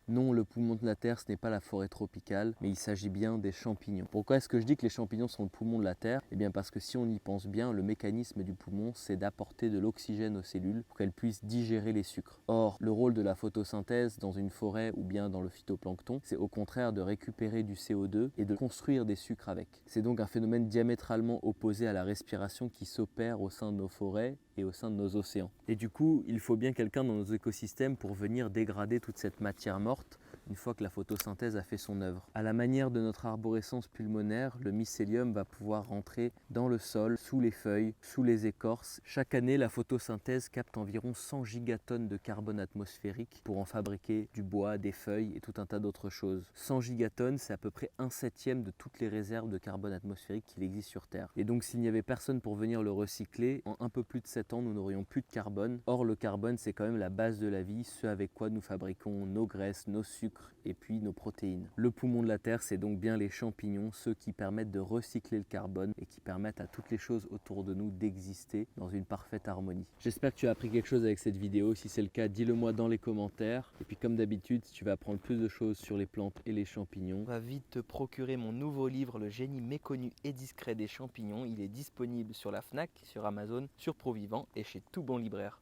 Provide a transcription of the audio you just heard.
Non, le poumon de la Terre, ce n'est pas la forêt tropicale, mais il s'agit bien des champignons. Pourquoi est-ce que je dis que les champignons sont le poumon de la Terre? Eh bien parce que si on y pense bien, le mécanisme du poumon, c'est d'apporter de l'oxygène aux cellules pour qu'elles puissent digérer les sucres. Or, le rôle de la photosynthèse dans une forêt ou bien dans le phytoplancton, c'est au contraire de récupérer du CO2 et de construire des sucres avec. C'est donc un phénomène diamétralement opposé à la respiration qui s'opère au sein de nos forêts et au sein de nos océans. Et du coup, il faut bien quelqu'un dans nos écosystèmes pour venir dégrader toute cette matière morte une fois que la photosynthèse a fait son œuvre. À la manière de notre arborescence pulmonaire, le mycélium va pouvoir rentrer dans le sol, sous les feuilles, sous les écorces. Chaque année, la photosynthèse capte environ 100 gigatonnes de carbone atmosphérique pour en fabriquer du bois, des feuilles et tout un tas d'autres choses. 100 gigatonnes, c'est à peu près 1/7 de toutes les réserves de carbone atmosphérique qu'il existe sur Terre. Et donc s'il n'y avait personne pour venir le recycler, en un peu plus de 7 ans, nous n'aurions plus de carbone. Or, le carbone, c'est quand même la base de la vie, ce avec quoi nous fabriquons nos graisses, nos sucres et puis nos protéines. Le poumon de la Terre, c'est donc bien les champignons, ceux qui permettent de recycler le carbone et qui permettent à toutes les choses autour de nous d'exister dans une parfaite harmonie. J'espère que tu as appris quelque chose avec cette vidéo. Si c'est le cas, dis-le moi dans les commentaires. Et puis comme d'habitude, si tu veux apprendre plus de choses sur les plantes et les champignons, Va vite te procurer mon nouveau livre, Le génie méconnu et discret des champignons. Il est disponible sur la Fnac, sur Amazon, sur Provivant et chez tout bon libraire.